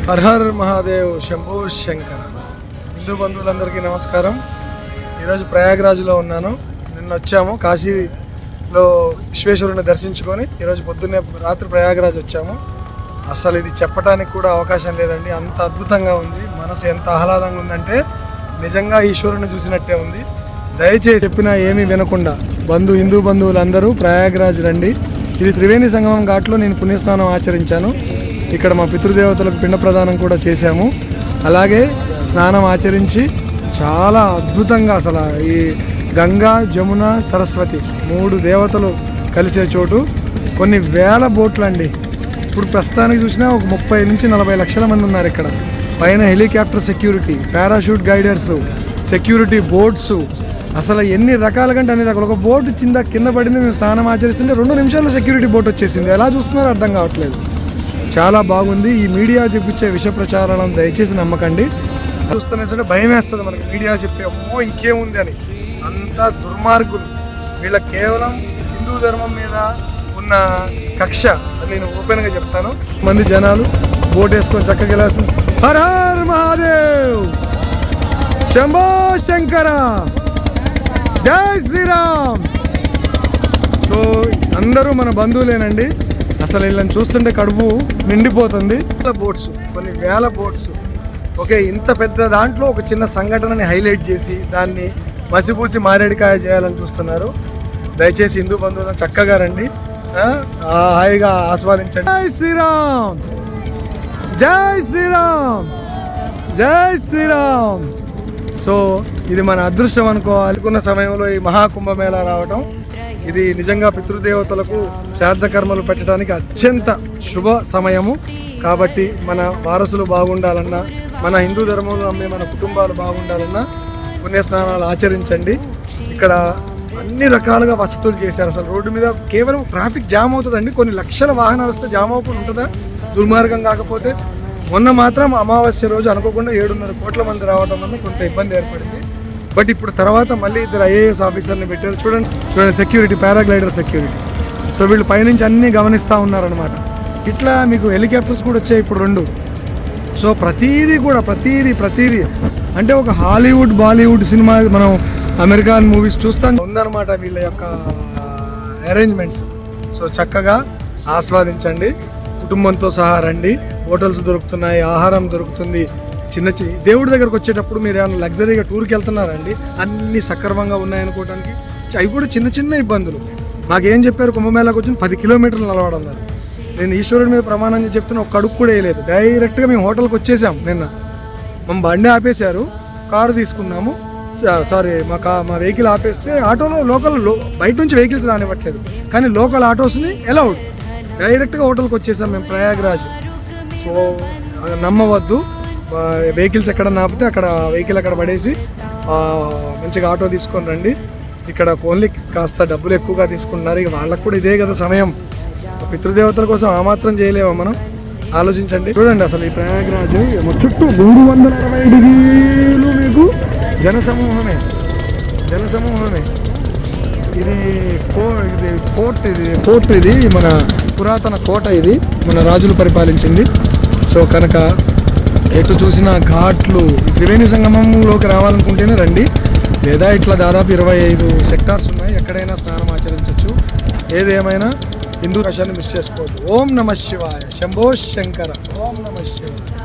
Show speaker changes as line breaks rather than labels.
Her హర్ మహాదేవ్ శంభో శంకర. హిందూ బంధువులందరికీ నమస్కారం. ఈరోజు ప్రయాగ్రాజ్లో ఉన్నాను. నిన్న వచ్చాము కాశీలో విశ్వేశ్వరుని దర్శించుకొని ఈరోజు పొద్దున్నే రాత్రి ప్రయాగ్రాజ్ వచ్చాము. అసలు ఇది చెప్పడానికి కూడా అవకాశం లేదండి, అంత అద్భుతంగా ఉంది. మనసు ఎంత ఆహ్లాదంగా ఉందంటే నిజంగా ఈశ్వరుని చూసినట్టే ఉంది. దయచేసి చెప్పినా ఏమీ వినకుండా హిందూ బంధువులందరూ ప్రయాగ్రాజ్ రండి. ఇది త్రివేణి సంగమం ఘాట్లో నేను పుణ్యస్నానం ఆచరించాను. ఇక్కడ మా పితృదేవతలకు పిండ ప్రదానం కూడా చేశాము. అలాగే స్నానం ఆచరించి చాలా అద్భుతంగా అసలు ఈ గంగా జమున సరస్వతి 3 దేవతలు కలిసే చోటు. కొన్ని వేల బోట్లు అండి. ఇప్పుడు ప్రస్తుతానికి చూసినా ఒక 30 నుంచి 40 లక్షల మంది ఉన్నారు ఇక్కడ. పైన helicopter security, parachute guiders, security boats, అసలు ఎన్ని రకాల కంటే అన్ని రకాలు. ఒక బోట్ కింద పడింది, మేము స్నానం ఆచరిస్తుంటే 2 నిమిషాల్లో సెక్యూరిటీ బోట్ వచ్చేసింది. ఎలా చూస్తున్నారో అర్థం కావట్లేదు. చాలా బాగుంది. ఈ మీడియా చూపించే విష ప్రచారాలను దయచేసి నమ్మకండి. చూస్తున్నా సరే భయం వేస్తుంది మనకి. మీడియా చెప్పే అమ్మో ఇంకేముంది అని. అంతా దుర్మార్గులు. వీళ్ళ కేవలం హిందూ ధర్మం మీద ఉన్న కక్ష అని నేను ఓపెన్గా చెప్తాను. మంది జనాలు బోట్ వేసుకొని చక్కగా వెళ్ళాల్సింది. హర్ హర్ మహాదేవ్ శంభో శంకర జై శ్రీరామ్. సో అందరూ మన బంధువులేనండి. అసలు వీళ్ళని చూస్తుంటే కడుపు నిండిపోతుంది. బోట్స్, కొన్ని వేల బోట్స్. ఓకే, ఇంత పెద్ద దాంట్లో ఒక చిన్న సంఘటనని హైలైట్ చేసి దాన్ని మసిపూసి మారేడికాయ చేయాలని చూస్తున్నారు. దయచేసి హిందూ బంధువులను చక్కగా రండి, హాయిగా ఆస్వాదించండి. జై శ్రీరామ్, జై శ్రీరామ్, జై శ్రీరామ్. సో ఇది మన అదృష్టం అనుకోవాలి. అనుకున్న సమయంలో ఈ మహాకుంభమేళా రావటం ఇది నిజంగా పితృదేవతలకు శ్రాద్ధ కర్మలు పెట్టడానికి అత్యంత శుభ సమయము. కాబట్టి మన వారసులు బాగుండాలన్నా, మన హిందూ ధర్మంలో నమ్మే మన కుటుంబాలు బాగుండాలన్నా పుణ్యస్నానాలు ఆచరించండి. ఇక్కడ అన్ని రకాలుగా వసతులు చేశారు. అసలు రోడ్డు మీద కేవలం ట్రాఫిక్ జామ్ అవుతుందండి. కొన్ని లక్షల వాహనాలు వస్తే జామ్ అవ్వకుండా ఉంటుందా? దుర్మార్గం కాకపోతే. మొన్న మాత్రం అమావాస్య రోజు అనుకోకుండా 7.5 కోట్ల మంది రావడం వల్ల కొంత ఇబ్బంది ఏర్పడింది. బట్ ఇప్పుడు తర్వాత మళ్ళీ 2 IAS ఆఫీసర్ని పెట్టారు. చూడండి సెక్యూరిటీ, పారాగ్లైడర్ సెక్యూరిటీ. సో వీళ్ళు పైనుంచి అన్నీ గమనిస్తూ ఉన్నారనమాట. ఇట్లా మీకు హెలికాప్టర్స్ కూడా వచ్చాయి ఇప్పుడు 2. సో ప్రతీది కూడా ప్రతీది అంటే ఒక హాలీవుడ్ బాలీవుడ్ సినిమా మనం అమెరికన్ మూవీస్ చూస్తాం ఉందన్నమాట వీళ్ళ యొక్క అరేంజ్మెంట్స్. సో చక్కగా ఆస్వాదించండి, కుటుంబంతో సహా రండి. హోటల్స్ దొరుకుతున్నాయి, ఆహారం దొరుకుతుంది. చిన్న దేవుడి దగ్గరకు వచ్చేటప్పుడు మీరు ఏమైనా లగ్జరీగా టూర్కి వెళ్తున్నారండి, అన్నీ సక్రమంగా ఉన్నాయనుకోవడానికి. అవి కూడా చిన్న ఇబ్బందులు. మాకేం చెప్పారు, కుంభమేళాకు వచ్చి 10 కిలోమీటర్లు నడవడం. నేను ఈశ్వరుడి మీద ప్రమాణంగా చెప్తున్నా, ఒక కడుపు కూడా వేయలేదు. డైరెక్ట్గా మేము హోటల్కి వచ్చేసాం. నిన్న మా బండి ఆపేశారు, కారు తీసుకున్నాము. సారీ మా వెహికల్ ఆపేస్తే ఆటోలో లోకల్ బయట నుంచి వెహికల్స్ రానివ్వట్లేదు, కానీ లోకల్ ఆటోస్ని అలౌడ్. డైరెక్ట్గా హోటల్కి వచ్చేసాం మేము ప్రయాగ్రాజ్. సో నమ్మవద్దు, వెహికల్స్ ఎక్కడ ఆపితే అక్కడ వెహికల్ అక్కడ పడేసి మంచిగా ఆటో తీసుకొని రండి. ఇక్కడ ఓన్లీ కాస్త డబ్బులు ఎక్కువగా తీసుకుంటున్నారు. ఇక వాళ్ళకు కూడా ఇదే కదా సమయం. పితృదేవతల కోసం ఆ మాత్రం చేయలేమా మనం? ఆలోచించండి. చూడండి అసలు ఈ ప్రయాగ్రాజ్ చుట్టూ 360 డిగ్రీలు మీకు జనసమూహమే. ఇది కోర్ట్, ఇది మన పురాతన కోట, ఇది మన రాజులు పరిపాలించింది. సో కనుక ఎటు చూసిన ఘాట్లు. త్రివేణి సంగమంలోకి రావాలనుకుంటేనే రండి, లేదా ఇట్లా దాదాపు 25 సెక్టార్స్ ఉన్నాయి, ఎక్కడైనా స్నానం ఆచరించవచ్చు. ఏదేమైనా హిందూ రక్షాన్ని మిస్ చేసుకోవద్దు. ఓం నమః శివాయ శంభో శంకర. ఓం నమః శివాయ.